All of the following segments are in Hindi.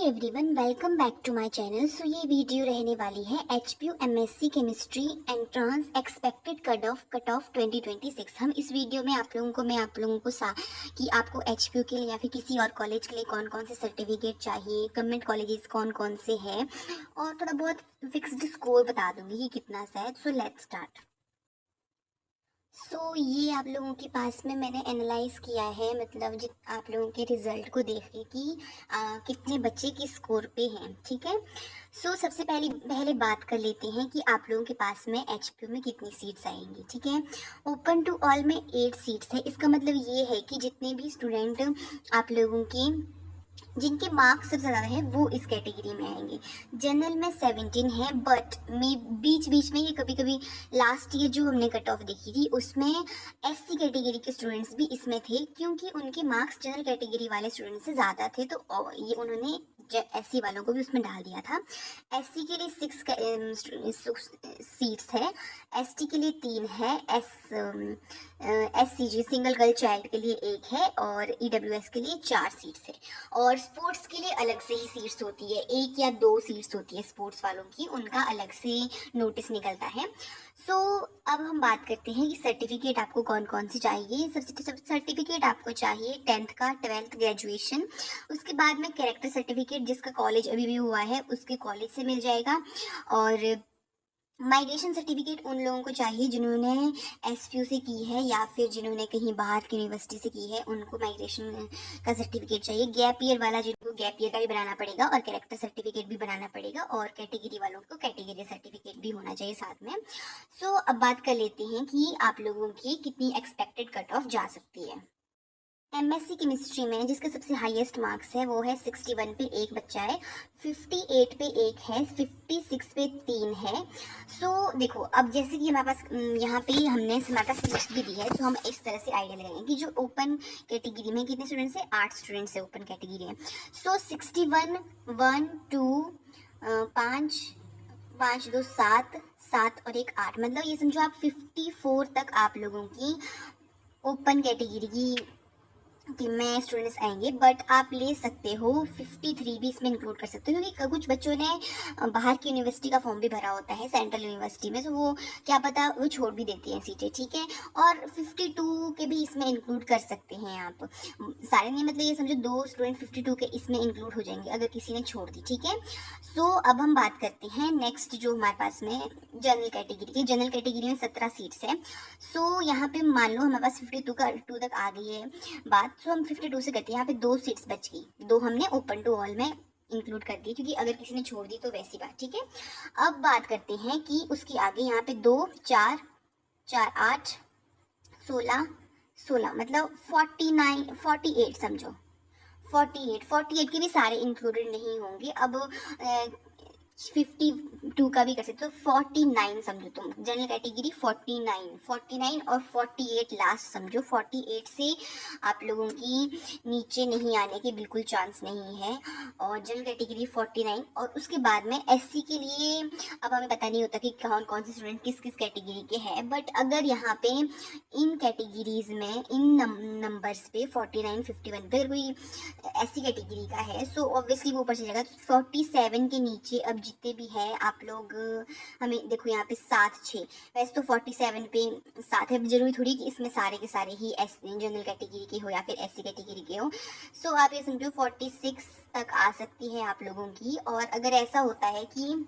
Everyone, welcome back to my channel. So ये वीडियो रहने वाली है HPU MSc chemistry entrance expected cut off 2026। हम इस वीडियो में आप लोगों को कि आपको एचपीयू के लिए या फिर किसी और कॉलेज के लिए कौन कौन से सर्टिफिकेट चाहिए, गवर्नमेंट कॉलेजेस कौन कौन से हैं, और थोड़ा बहुत फिक्स्ड स्कोर बता दूंगी कि कितना सा है। So let's start. ये आप लोगों के पास में मैंने एनालाइज किया है, मतलब आप लोगों के रिजल्ट को देख के कि कितने बच्चे किस स्कोर पे हैं। ठीक है। सबसे पहले बात कर लेते हैं कि आप लोगों के पास में एचपीयू में कितनी सीट्स आएंगी। ठीक है। ओपन टू ऑल में 8 सीट्स है। इसका मतलब ये है कि जितने भी स्टूडेंट आप लोगों की जिनके मार्क्स सबसे ज़्यादा है वो इस कैटेगरी में आएंगे। जनरल में 17 है, बट में बीच बीच में ये कभी कभी लास्ट ईयर जो हमने कट ऑफ देखी थी उसमें एससी कैटेगरी के स्टूडेंट्स भी इसमें थे, क्योंकि उनके मार्क्स जनरल कैटेगरी वाले स्टूडेंट्स से ज़्यादा थे, तो ये उन्होंने एससी वालों को भी उसमें डाल दिया था। एससी के लिए 6 सीट्स है, एसटी के लिए 3 है, एससीजी सिंगल गर्ल चाइल्ड के लिए 1 है, और ईडब्ल्यूएस के लिए 4 सीट्स है। और स्पोर्ट्स के लिए अलग से ही सीट्स होती है, 1 या 2 सीट्स होती है स्पोर्ट्स वालों की, उनका अलग से नोटिस निकलता है। अब हम बात करते हैं कि सर्टिफिकेट आपको कौन कौन से चाहिए। सबसे सर्टिफिकेट आपको चाहिए 10th का, 12th ग्रेजुएशन, उसके बाद में कैरेक्टर सर्टिफिकेट जिसका कॉलेज अभी भी हुआ है उसके कॉलेज से मिल जाएगा, और माइग्रेशन सर्टिफिकेट उन लोगों को चाहिए जिन्होंने एसपीयू से की है या फिर जिन्होंने कहीं बाहर की यूनिवर्सिटी से की है, उनको माइग्रेशन का सर्टिफिकेट चाहिए। गैप ईयर वाला जिनको गैप ईयर का भी बनाना पड़ेगा और कैरेक्टर सर्टिफिकेट भी बनाना पड़ेगा, और कैटेगरी वालों को कैटेगरी सर्टिफिकेट भी होना चाहिए साथ में। अब बात कर लेते हैं कि आप लोगों की कितनी एक्सपेक्टेड कट ऑफ जा सकती है। एमएससी केमिस्ट्री में जिसके सबसे हाईएस्ट मार्क्स है वो है 61 पे 1 बच्चा है, 58 पे 1 है, 56 पे 3 है। देखो, अब जैसे कि हमारे पास यहाँ पे हमने हमारे पास लिस्ट भी दी है, तो हम इस तरह से आइडिया लगाएंगे कि जो ओपन कैटेगरी में कितने स्टूडेंट्स हैं, 8 स्टूडेंट्स है ओपन कैटेगरी में। 61 1 2 5 5 2 7 7 और 1 8, मतलब ये समझो आप 54 तक आप लोगों की ओपन कैटेगरी की में स्टूडेंट्स आएंगे। बट आप ले सकते हो 53 भी इसमें इंक्लूड कर सकते हो, क्योंकि कुछ बच्चों ने बाहर की यूनिवर्सिटी का फॉर्म भी भरा होता है सेंट्रल यूनिवर्सिटी में, तो वो क्या पता वो छोड़ भी देती हैं सीटें। ठीक है। और 52 के भी इसमें इंक्लूड कर सकते हैं आप, सारे नहीं, मतलब ये समझो 2 स्टूडेंट 52 के इसमें इंक्लूड हो जाएंगे अगर किसी ने छोड़ दी। ठीक है। अब हम बात करते हैं नेक्स्ट जो हमारे पास में जनरल कैटेगरी की। जनरल कैटेगरी में 17 सीट्स है। यहाँ पे मान लो हमारे पास 52 तक आ गई है बात, हम 52 से करते हैं। यहाँ पे 2 सीट्स बच गई, 2 हमने ओपन टू ऑल में इंक्लूड कर दी, क्योंकि अगर किसी ने छोड़ दी तो वैसी बात। ठीक है। अब बात करते हैं कि उसकी आगे यहाँ पे 2 4 4 8 16 मतलब 48 समझो, 48 के भी सारे इंक्लूडेड नहीं होंगे। अब 52 का भी कर सकते हो, 49 समझो तुम जनरल कैटेगरी, 49 और 48 लास्ट समझो। 48 से आप लोगों की नीचे नहीं आने के बिल्कुल चांस नहीं है, और जनरल कैटेगरी 49, और उसके बाद में एससी के लिए अब हमें पता नहीं होता कि कौन कौन से स्टूडेंट किस किस कैटेगरी के हैं, बट अगर यहाँ पे इन कैटेगरीज में इन नंबर्स पे 49 51 पे कोई एससी कैटेगरी का है, ऑब्वियसली वो ऊपर चलेगा। 47 के नीचे अब जितने भी है आप लोग, हमें देखो यहाँ पे 7 6, वैसे तो 47 पे 7 है, जरूरी थोड़ी कि इसमें सारे के सारे ही एस जनरल कैटेगरी के हो या फिर एससी कैटेगरी के हो। आप ये समझो 46 तक आ सकती है आप लोगों की। और अगर ऐसा होता है कि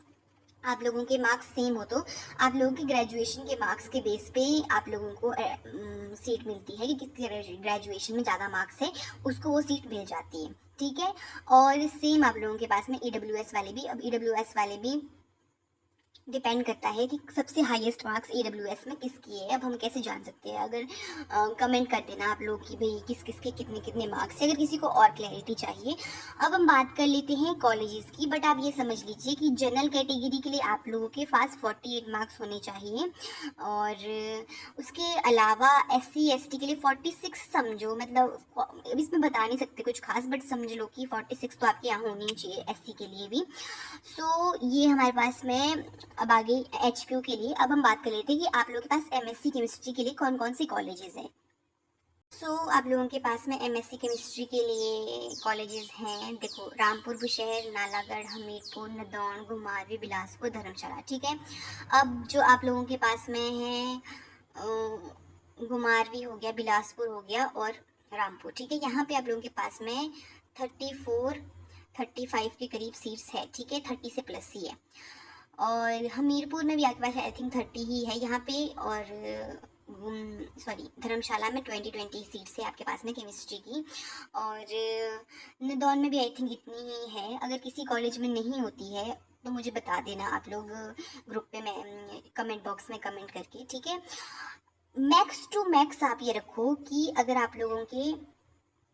आप लोगों के मार्क्स सेम हो, तो आप लोगों के ग्रेजुएशन के मार्क्स के बेस पे आप लोगों को सीट मिलती है कि किसके ग्रेजुएशन में ज़्यादा मार्क्स है उसको वो सीट मिल जाती है। ठीक है। और सेम आप लोगों के पास में ईडब्ल्यूएस वाले भी, अब ईडब्ल्यूएस वाले भी डिपेंड करता है कि सबसे हाईएस्ट मार्क्स ईडब्ल्यूएस में किसकी है। अब हम कैसे जान सकते हैं, अगर कमेंट कर देना आप लोग कि भाई किस किस के कितने कितने मार्क्स है, अगर किसी को और क्लैरिटी चाहिए। अब हम बात कर लेते हैं कॉलेजेस की, बट आप ये समझ लीजिए कि जनरल कैटेगरी के लिए आप लोगों के पास 48 मार्क्स होने चाहिए, और उसके अलावा एससी एसटी के लिए 46 समझो, मतलब अब इसमें बता नहीं सकते कुछ खास, बट समझ लो कि 46 तो आपके यहाँ होनी चाहिए एससी के लिए भी। ये हमारे पास में अब आगे एचपीयू के लिए। अब हम बात कर लेते हैं कि आप लोगों के पास एमएससी केमिस्ट्री के लिए कौन कौन से कॉलेजेस हैं। आप लोगों के पास में एमएससी केमिस्ट्री के लिए कॉलेजेस हैं। देखो, रामपुर, बुशहर, नालागढ़, हमीरपुर, नदौन, घुमारवीं, बिलासपुर, धर्मशाला। ठीक है, अब जो आप लोगों के पास में है घुमारवीं हो गया, बिलासपुर हो गया और रामपुर। ठीक है, यहाँ पे आप लोगों के पास में 35 के करीब सीट्स है। ठीक है, 30 से प्लस ही है। और हमीरपुर में भी आपके पास आई थिंक 30 ही है यहाँ पे। और सॉरी, धर्मशाला में 20 सीट्स है आपके पास में केमिस्ट्री की। और नदौन में भी आई थिंक इतनी ही है। अगर किसी कॉलेज में नहीं होती है तो मुझे बता देना आप लोग ग्रुप पे, मैं कमेंट बॉक्स में कमेंट करके। ठीक है, मैक्स टू मैक्स आप ये रखो कि अगर आप लोगों के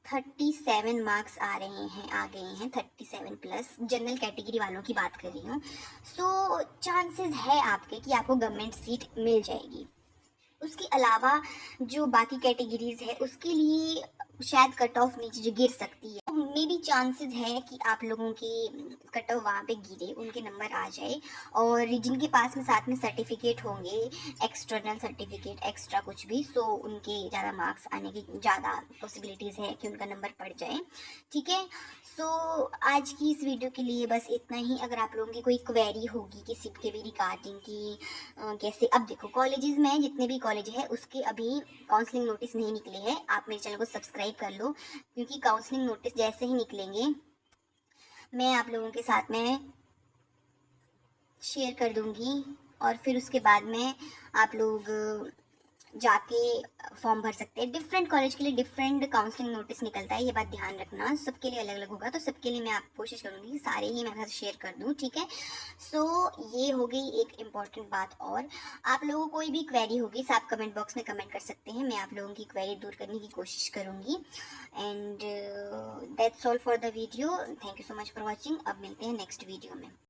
37 मार्क्स आ गए हैं 37 प्लस, जनरल कैटेगरी वालों की बात कर रही हूँ, सो चांसेस है आपके कि आपको गवर्नमेंट सीट मिल जाएगी। उसके अलावा जो बाकी कैटेगरीज है उसके लिए शायद कट ऑफ नीचे गिर सकती है, तो मे बी चांसेस है कि आप लोगों की कट ऑफ वहाँ पे गिरे, उनके नंबर आ जाए। और जिनके पास में साथ में सर्टिफिकेट होंगे, एक्सटर्नल सर्टिफिकेट, एक्स्ट्रा कुछ भी, सो उनके ज़्यादा मार्क्स आने की ज़्यादा पॉसिबिलिटीज़ है कि उनका नंबर बढ़ जाए। ठीक है, सो आज की इस वीडियो के लिए बस इतना ही। अगर आप लोगों की कोई क्वेरी होगी किसी के भी रिगार्डिंग की कैसे, अब देखो कॉलेजेस में जितने भी कॉलेज है उसके अभी काउंसलिंग नोटिस नहीं निकले हैं। आप मेरे चैनल को सब्सक्राइब कर लो, क्योंकि काउंसलिंग नोटिस जैसे ही निकलेंगे मैं आप लोगों के साथ में शेयर कर दूंगी। और फिर उसके बाद में आप लोग जाके फॉर्म भर सकते हैं। डिफरेंट कॉलेज के लिए डिफरेंट काउंसलिंग नोटिस निकलता है, ये बात ध्यान रखना। सबके लिए अलग अलग होगा, तो सबके लिए मैं आप कोशिश करूँगी कि सारे ही मैं शेयर कर दूँ। ठीक है, सो ये हो गई एक इम्पॉर्टेंट बात। और आप लोगों को कोई भी क्वेरी होगी तो आप कमेंट बॉक्स में कमेंट कर सकते हैं, मैं आप लोगों की क्वेरी दूर करने की कोशिश करूँगी। And that's all for the video. Thank you so much for watching. अब मिलते हैं नेक्स्ट वीडियो में।